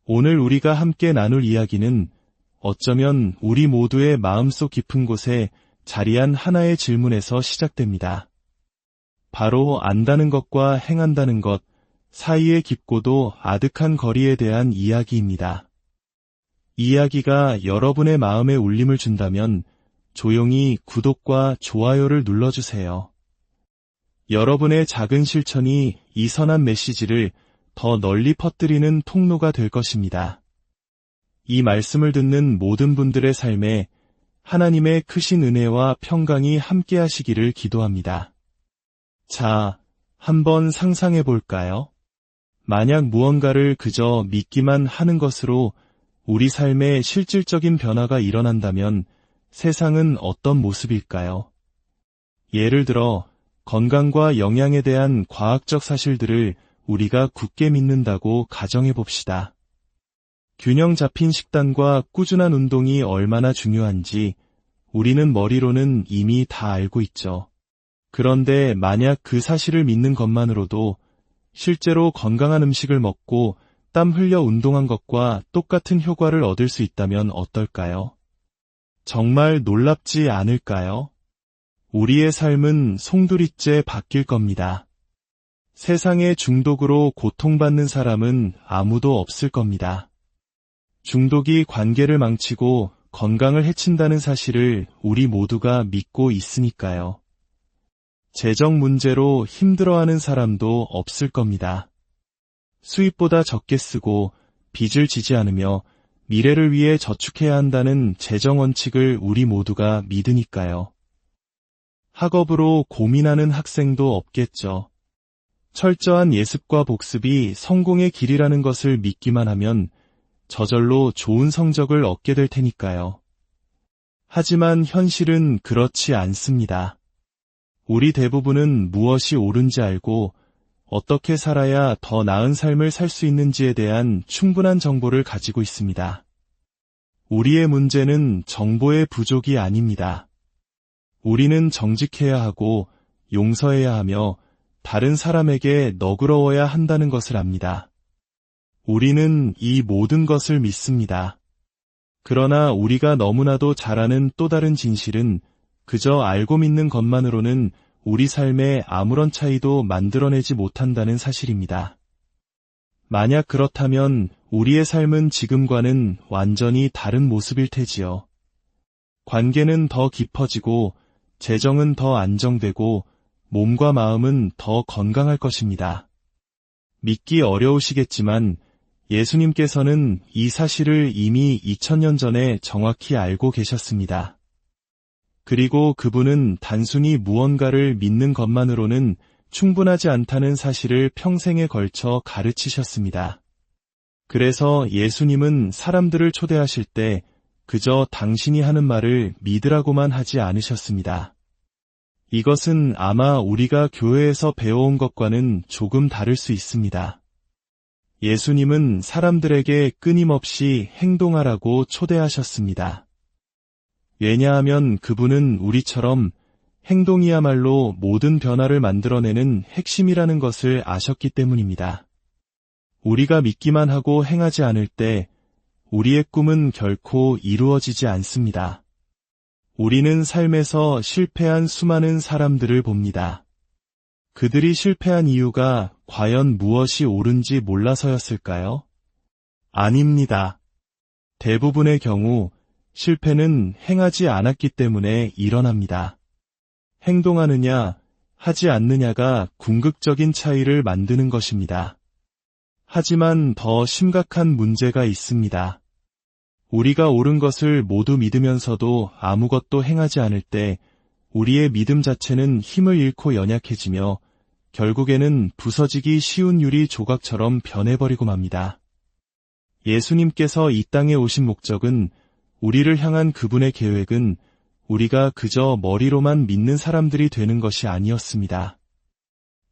오늘 우리가 함께 나눌 이야기는 어쩌면 우리 모두의 마음속 깊은 곳에 자리한 하나의 질문에서 시작됩니다. 바로 안다는 것과 행한다는 것 사이의 깊고도 아득한 거리에 대한 이야기입니다. 이 이야기가 여러분의 마음에 울림을 준다면 조용히 구독과 좋아요를 눌러주세요. 여러분의 작은 실천이 이 선한 메시지를 더 널리 퍼뜨리는 통로가 될 것입니다. 이 말씀을 듣는 모든 분들의 삶에 하나님의 크신 은혜와 평강이 함께 하시기를 기도합니다. 자, 한번 상상해 볼까요? 만약 무언가를 그저 믿기만 하는 것으로 우리 삶에 실질적인 변화가 일어난다면 세상은 어떤 모습일까요? 예를 들어 건강과 영양에 대한 과학적 사실들을 우리가 굳게 믿는다고 가정해 봅시다. 균형 잡힌 식단과 꾸준한 운동이 얼마나 중요한지 우리는 머리로는 이미 다 알고 있죠. 그런데 만약 그 사실을 믿는 것만으로도 실제로 건강한 음식을 먹고 땀 흘려 운동한 것과 똑같은 효과를 얻을 수 있다면 어떨까요? 정말 놀랍지 않을까요? 우리의 삶은 송두리째 바뀔 겁니다. 세상의 중독으로 고통받는 사람은 아무도 없을 겁니다. 중독이 관계를 망치고 건강을 해친다는 사실을 우리 모두가 믿고 있으니까요. 재정 문제로 힘들어하는 사람도 없을 겁니다. 수입보다 적게 쓰고 빚을 지지 않으며 미래를 위해 저축해야 한다는 재정 원칙을 우리 모두가 믿으니까요. 학업으로 고민하는 학생도 없겠죠. 철저한 예습과 복습이 성공의 길이라는 것을 믿기만 하면 저절로 좋은 성적을 얻게 될 테니까요. 하지만 현실은 그렇지 않습니다. 우리 대부분은 무엇이 옳은지 알고 어떻게 살아야 더 나은 삶을 살 수 있는지에 대한 충분한 정보를 가지고 있습니다. 우리의 문제는 정보의 부족이 아닙니다. 우리는 정직해야 하고 용서해야 하며 다른 사람에게 너그러워야 한다는 것을 압니다. 우리는 이 모든 것을 믿습니다. 그러나 우리가 너무나도 잘 아는 또 다른 진실은 그저 알고 믿는 것만으로는 우리 삶에 아무런 차이도 만들어내지 못한다는 사실입니다. 만약 그렇다면 우리의 삶은 지금과는 완전히 다른 모습일 테지요. 관계는 더 깊어지고 재정은 더 안정되고 몸과 마음은 더 건강할 것입니다. 믿기 어려우시겠지만 예수님께서는 이 사실을 이미 2000년 전에 정확히 알고 계셨습니다. 그리고 그분은 단순히 무언가를 믿는 것만으로는 충분하지 않다는 사실을 평생에 걸쳐 가르치셨습니다. 그래서 예수님은 사람들을 초대하실 때 그저 당신이 하는 말을 믿으라고만 하지 않으셨습니다. 이것은 아마 우리가 교회에서 배워온 것과는 조금 다를 수 있습니다. 예수님은 사람들에게 끊임없이 행동하라고 초대하셨습니다. 왜냐하면 그분은 우리처럼 행동이야말로 모든 변화를 만들어내는 핵심이라는 것을 아셨기 때문입니다. 우리가 믿기만 하고 행하지 않을 때 우리의 꿈은 결코 이루어지지 않습니다. 우리는 삶에서 실패한 수많은 사람들을 봅니다. 그들이 실패한 이유가 과연 무엇이 옳은지 몰라서였을까요? 아닙니다. 대부분의 경우 실패는 행하지 않았기 때문에 일어납니다. 행동하느냐, 하지 않느냐가 궁극적인 차이를 만드는 것입니다. 하지만 더 심각한 문제가 있습니다. 우리가 옳은 것을 모두 믿으면서도 아무것도 행하지 않을 때 우리의 믿음 자체는 힘을 잃고 연약해지며 결국에는 부서지기 쉬운 유리 조각처럼 변해버리고 맙니다. 예수님께서 이 땅에 오신 목적은 우리를 향한 그분의 계획은 우리가 그저 머리로만 믿는 사람들이 되는 것이 아니었습니다.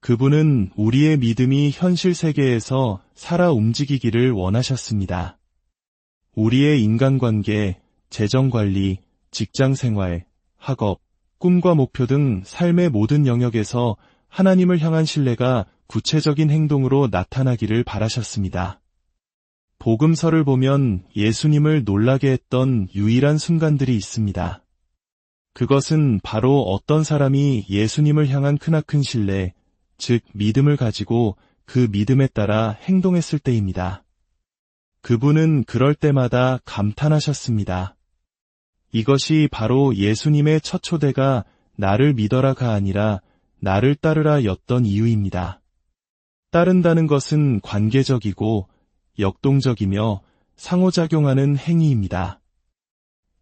그분은 우리의 믿음이 현실 세계에서 살아 움직이기를 원하셨습니다. 우리의 인간관계, 재정관리, 직장생활, 학업, 꿈과 목표 등 삶의 모든 영역에서 하나님을 향한 신뢰가 구체적인 행동으로 나타나기를 바라셨습니다. 복음서를 보면 예수님을 놀라게 했던 유일한 순간들이 있습니다. 그것은 바로 어떤 사람이 예수님을 향한 크나큰 신뢰, 즉 믿음을 가지고 그 믿음에 따라 행동했을 때입니다. 그분은 그럴 때마다 감탄하셨습니다. 이것이 바로 예수님의 첫 초대가 나를 믿어라가 아니라 나를 따르라 였던 이유입니다. 따른다는 것은 관계적이고 역동적이며 상호작용하는 행위입니다.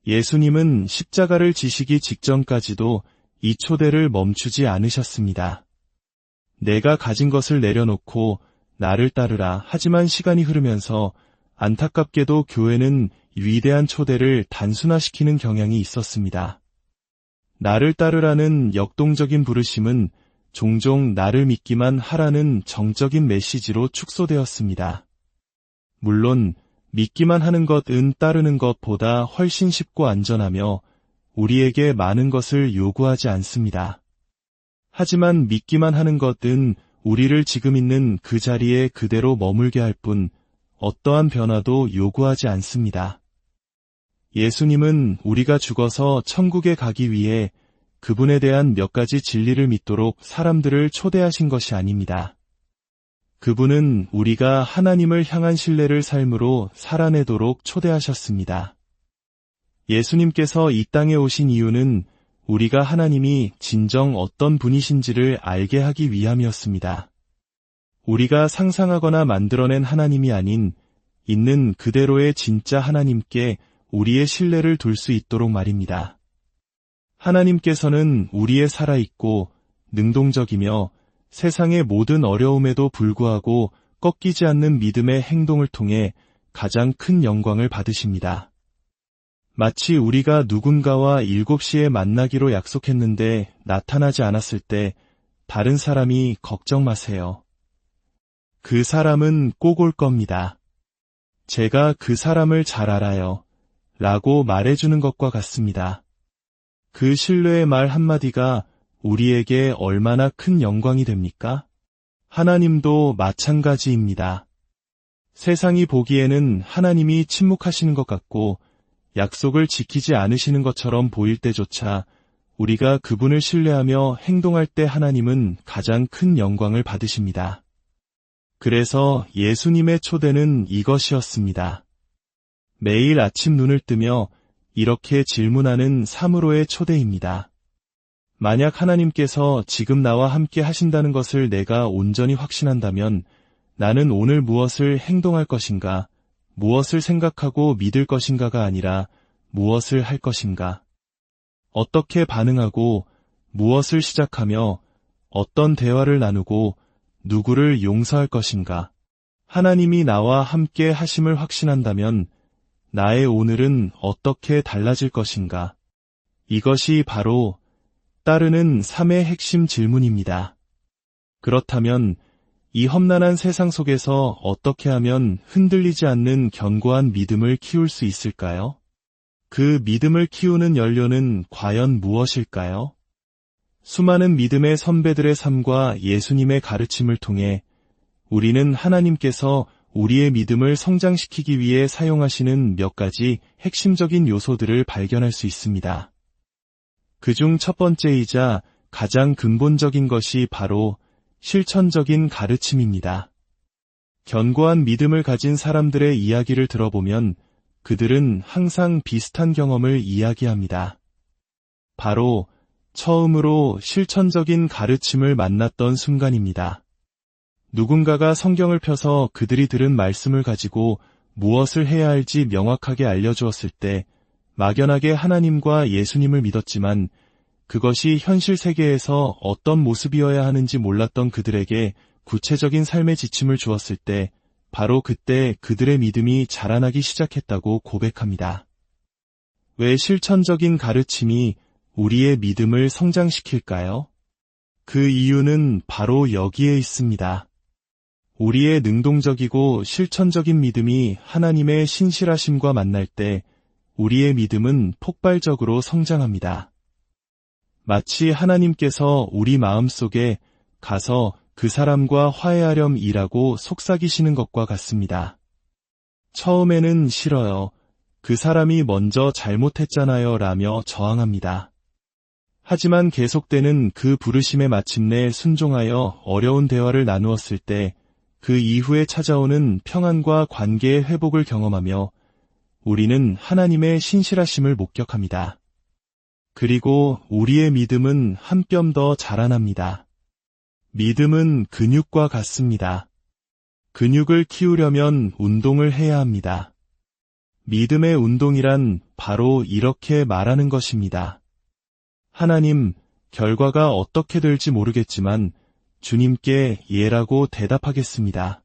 예수님은 십자가를 지시기 직전까지도 이 초대를 멈추지 않으셨습니다. 내가 가진 것을 내려놓고 나를 따르라. 하지만 시간이 흐르면서 안타깝게도 교회는 위대한 초대를 단순화시키는 경향이 있었습니다. 나를 따르라는 역동적인 부르심은 종종 나를 믿기만 하라는 정적인 메시지로 축소되었습니다. 물론 믿기만 하는 것은 따르는 것보다 훨씬 쉽고 안전하며 우리에게 많은 것을 요구하지 않습니다. 하지만 믿기만 하는 것은 우리를 지금 있는 그 자리에 그대로 머물게 할 뿐 어떠한 변화도 요구하지 않습니다. 예수님은 우리가 죽어서 천국에 가기 위해 그분에 대한 몇 가지 진리를 믿도록 사람들을 초대하신 것이 아닙니다. 그분은 우리가 하나님을 향한 신뢰를 삶으로 살아내도록 초대하셨습니다. 예수님께서 이 땅에 오신 이유는 우리가 하나님이 진정 어떤 분이신지를 알게 하기 위함이었습니다. 우리가 상상하거나 만들어낸 하나님이 아닌 있는 그대로의 진짜 하나님께 우리의 신뢰를 둘 수 있도록 말입니다. 하나님께서는 우리의 살아있고 능동적이며 세상의 모든 어려움에도 불구하고 꺾이지 않는 믿음의 행동을 통해 가장 큰 영광을 받으십니다. 마치 우리가 누군가와 7시에 만나기로 약속했는데 나타나지 않았을 때 다른 사람이 걱정 마세요. 그 사람은 꼭 올 겁니다. 제가 그 사람을 잘 알아요. 라고 말해주는 것과 같습니다. 그 신뢰의 말 한마디가 우리에게 얼마나 큰 영광이 됩니까? 하나님도 마찬가지입니다. 세상이 보기에는 하나님이 침묵하시는 것 같고 약속을 지키지 않으시는 것처럼 보일 때조차 우리가 그분을 신뢰하며 행동할 때 하나님은 가장 큰 영광을 받으십니다. 그래서 예수님의 초대는 이것이었습니다. 매일 아침 눈을 뜨며 이렇게 질문하는 사무로의 초대입니다. 만약 하나님께서 지금 나와 함께 하신다는 것을 내가 온전히 확신한다면 나는 오늘 무엇을 행동할 것인가, 무엇을 생각하고 믿을 것인가가 아니라 무엇을 할 것인가, 어떻게 반응하고 무엇을 시작하며 어떤 대화를 나누고 누구를 용서할 것인가. 하나님이 나와 함께 하심을 확신한다면 나의 오늘은 어떻게 달라질 것인가. 이것이 바로 따르는 삶의 핵심 질문입니다. 그렇다면 이 험난한 세상 속에서 어떻게 하면 흔들리지 않는 견고한 믿음을 키울 수 있을까요? 그 믿음을 키우는 연료는 과연 무엇일까요? 수많은 믿음의 선배들의 삶과 예수님의 가르침을 통해 우리는 하나님께서 우리의 믿음을 성장시키기 위해 사용하시는 몇 가지 핵심적인 요소들을 발견할 수 있습니다. 그중 첫 번째이자 가장 근본적인 것이 바로 실천적인 가르침입니다. 견고한 믿음을 가진 사람들의 이야기를 들어보면 그들은 항상 비슷한 경험을 이야기합니다. 바로 처음으로 실천적인 가르침을 만났던 순간입니다. 누군가가 성경을 펴서 그들이 들은 말씀을 가지고 무엇을 해야 할지 명확하게 알려주었을 때 막연하게 하나님과 예수님을 믿었지만 그것이 현실 세계에서 어떤 모습이어야 하는지 몰랐던 그들에게 구체적인 삶의 지침을 주었을 때 바로 그때 그들의 믿음이 자라나기 시작했다고 고백합니다. 왜 실천적인 가르침이 우리의 믿음을 성장시킬까요? 그 이유는 바로 여기에 있습니다. 우리의 능동적이고 실천적인 믿음이 하나님의 신실하심과 만날 때 우리의 믿음은 폭발적으로 성장합니다. 마치 하나님께서 우리 마음속에 가서 그 사람과 화해하렴이라고 속삭이시는 것과 같습니다. 처음에는 싫어요. 그 사람이 먼저 잘못했잖아요 라며 저항합니다. 하지만 계속되는 그 부르심에 마침내 순종하여 어려운 대화를 나누었을 때 그 이후에 찾아오는 평안과 관계의 회복을 경험하며 우리는 하나님의 신실하심을 목격합니다. 그리고 우리의 믿음은 한 뼘 더 자라납니다. 믿음은 근육과 같습니다. 근육을 키우려면 운동을 해야 합니다. 믿음의 운동이란 바로 이렇게 말하는 것입니다. 하나님, 결과가 어떻게 될지 모르겠지만 주님께 예라고 대답하겠습니다.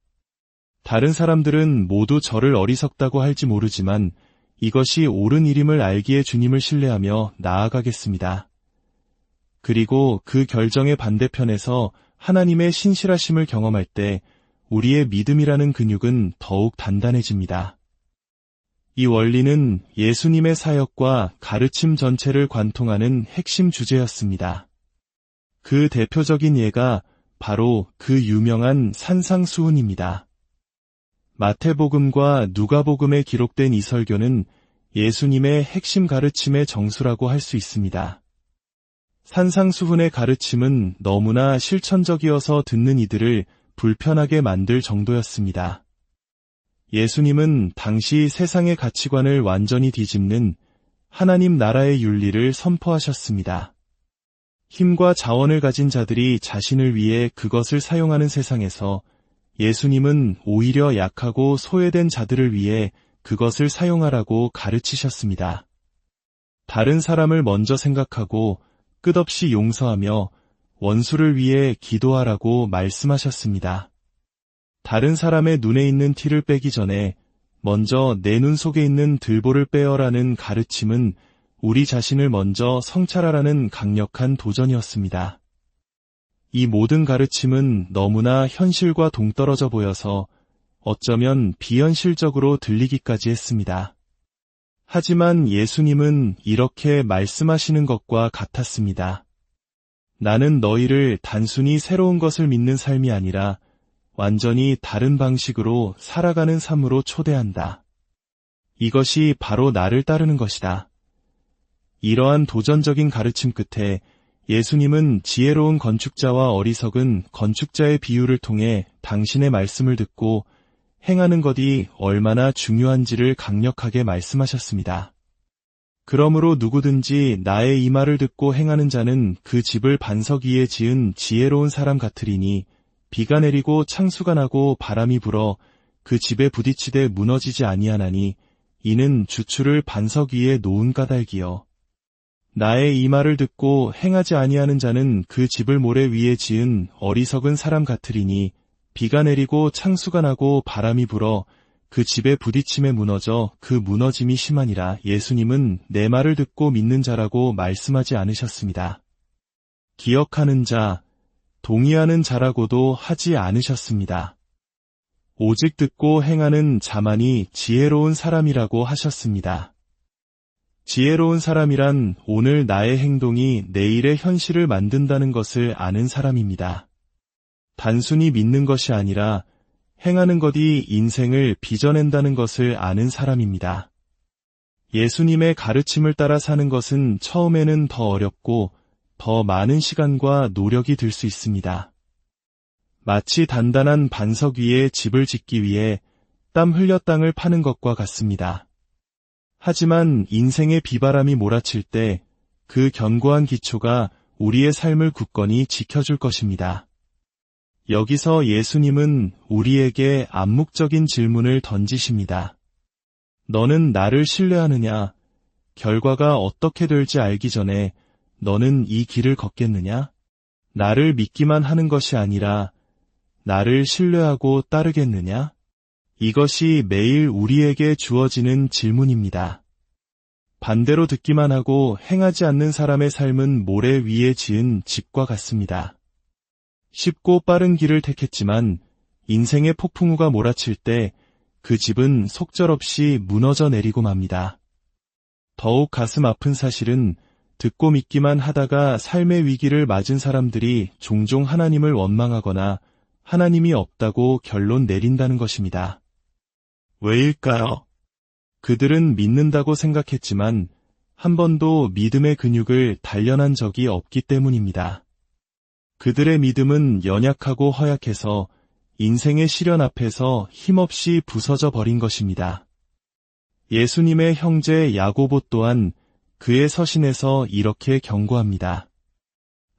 다른 사람들은 모두 저를 어리석다고 할지 모르지만 이것이 옳은 일임을 알기에 주님을 신뢰하며 나아가겠습니다. 그리고 그 결정의 반대편에서 하나님의 신실하심을 경험할 때 우리의 믿음이라는 근육은 더욱 단단해집니다. 이 원리는 예수님의 사역과 가르침 전체를 관통하는 핵심 주제였습니다. 그 대표적인 예가 바로 그 유명한 산상수훈입니다. 마태복음과 누가복음에 기록된 이 설교는 예수님의 핵심 가르침의 정수라고 할 수 있습니다. 산상수훈의 가르침은 너무나 실천적이어서 듣는 이들을 불편하게 만들 정도였습니다. 예수님은 당시 세상의 가치관을 완전히 뒤집는 하나님 나라의 윤리를 선포하셨습니다. 힘과 자원을 가진 자들이 자신을 위해 그것을 사용하는 세상에서 예수님은 오히려 약하고 소외된 자들을 위해 그것을 사용하라고 가르치셨습니다. 다른 사람을 먼저 생각하고 끝없이 용서하며 원수를 위해 기도하라고 말씀하셨습니다. 다른 사람의 눈에 있는 티를 빼기 전에 먼저 내 눈 속에 있는 들보를 빼어라는 가르침은 우리 자신을 먼저 성찰하라는 강력한 도전이었습니다. 이 모든 가르침은 너무나 현실과 동떨어져 보여서 어쩌면 비현실적으로 들리기까지 했습니다. 하지만 예수님은 이렇게 말씀하시는 것과 같았습니다. 나는 너희를 단순히 새로운 것을 믿는 삶이 아니라 완전히 다른 방식으로 살아가는 삶으로 초대한다. 이것이 바로 나를 따르는 것이다. 이러한 도전적인 가르침 끝에 예수님은 지혜로운 건축자와 어리석은 건축자의 비유를 통해 당신의 말씀을 듣고 행하는 것이 얼마나 중요한지를 강력하게 말씀하셨습니다. 그러므로 누구든지 나의 이 말을 듣고 행하는 자는 그 집을 반석 위에 지은 지혜로운 사람 같으리니 비가 내리고 창수가 나고 바람이 불어 그 집에 부딪히되 무너지지 아니하나니 이는 주추를 반석 위에 놓은 까닭이요. 나의 이 말을 듣고 행하지 아니하는 자는 그 집을 모래 위에 지은 어리석은 사람 같으리니 비가 내리고 창수가 나고 바람이 불어 그 집에 부딪힘에 무너져 그 무너짐이 심하니라. 예수님은 내 말을 듣고 믿는 자라고 말씀하지 않으셨습니다. 기억하는 자, 동의하는 자라고도 하지 않으셨습니다. 오직 듣고 행하는 자만이 지혜로운 사람이라고 하셨습니다. 지혜로운 사람이란 오늘 나의 행동이 내일의 현실을 만든다는 것을 아는 사람입니다. 단순히 믿는 것이 아니라 행하는 것이 인생을 빚어낸다는 것을 아는 사람입니다. 예수님의 가르침을 따라 사는 것은 처음에는 더 어렵고 더 많은 시간과 노력이 들 수 있습니다. 마치 단단한 반석 위에 집을 짓기 위해 땀 흘려 땅을 파는 것과 같습니다. 하지만 인생의 비바람이 몰아칠 때 그 견고한 기초가 우리의 삶을 굳건히 지켜줄 것입니다. 여기서 예수님은 우리에게 암묵적인 질문을 던지십니다. 너는 나를 신뢰하느냐? 결과가 어떻게 될지 알기 전에 너는 이 길을 걷겠느냐? 나를 믿기만 하는 것이 아니라 나를 신뢰하고 따르겠느냐? 이것이 매일 우리에게 주어지는 질문입니다. 반대로 듣기만 하고 행하지 않는 사람의 삶은 모래 위에 지은 집과 같습니다. 쉽고 빠른 길을 택했지만 인생의 폭풍우가 몰아칠 때 그 집은 속절없이 무너져 내리고 맙니다. 더욱 가슴 아픈 사실은 듣고 믿기만 하다가 삶의 위기를 맞은 사람들이 종종 하나님을 원망하거나 하나님이 없다고 결론 내린다는 것입니다. 왜일까요? 그들은 믿는다고 생각했지만 한 번도 믿음의 근육을 단련한 적이 없기 때문입니다. 그들의 믿음은 연약하고 허약해서 인생의 시련 앞에서 힘없이 부서져 버린 것입니다. 예수님의 형제 야고보 또한 그의 서신에서 이렇게 경고합니다.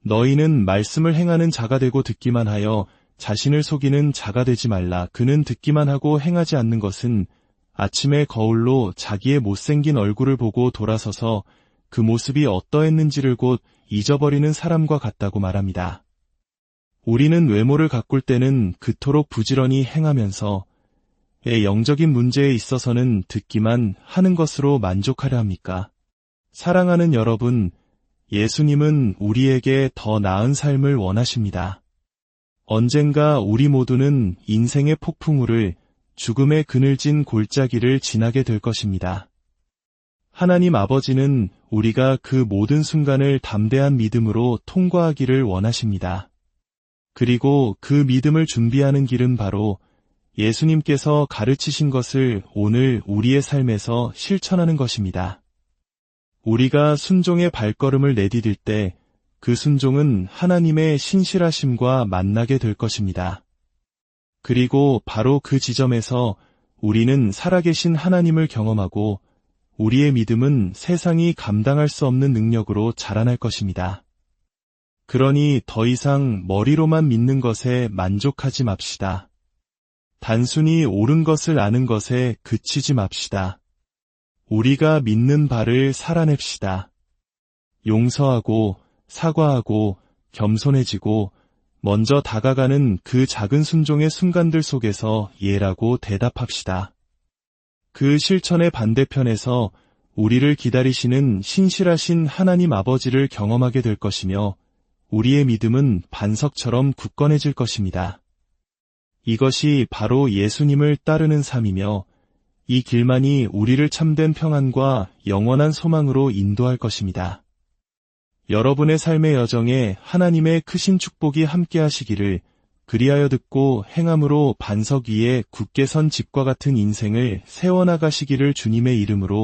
너희는 말씀을 행하는 자가 되고 듣기만 하여 자신을 속이는 자가 되지 말라. 그는 듣기만 하고 행하지 않는 것은 아침의 거울로 자기의 못생긴 얼굴을 보고 돌아서서 그 모습이 어떠했는지를 곧 잊어버리는 사람과 같다고 말합니다. 우리는 외모를 가꿀 때는 그토록 부지런히 행하면서 영적인 문제에 있어서는 듣기만 하는 것으로 만족하려 합니까? 사랑하는 여러분, 예수님은 우리에게 더 나은 삶을 원하십니다. 언젠가 우리 모두는 인생의 폭풍우를 죽음의 그늘진 골짜기를 지나게 될 것입니다. 하나님 아버지는 우리가 그 모든 순간을 담대한 믿음으로 통과하기를 원하십니다. 그리고 그 믿음을 준비하는 길은 바로 예수님께서 가르치신 것을 오늘 우리의 삶에서 실천하는 것입니다. 우리가 순종의 발걸음을 내디딜 때 그 순종은 하나님의 신실하심과 만나게 될 것입니다. 그리고 바로 그 지점에서 우리는 살아계신 하나님을 경험하고 우리의 믿음은 세상이 감당할 수 없는 능력으로 자라날 것입니다. 그러니 더 이상 머리로만 믿는 것에 만족하지 맙시다. 단순히 옳은 것을 아는 것에 그치지 맙시다. 우리가 믿는 바를 살아냅시다. 용서하고 사과하고 겸손해지고 먼저 다가가는 그 작은 순종의 순간들 속에서 예라고 대답합시다. 그 실천의 반대편에서 우리를 기다리시는 신실하신 하나님 아버지를 경험하게 될 것이며 우리의 믿음은 반석처럼 굳건해질 것입니다. 이것이 바로 예수님을 따르는 삶이며 이 길만이 우리를 참된 평안과 영원한 소망으로 인도할 것입니다. 여러분의 삶의 여정에 하나님의 크신 축복이 함께 하시기를, 그리하여 듣고 행함으로 반석 위에 굳게 선 집과 같은 인생을 세워나가시기를 주님의 이름으로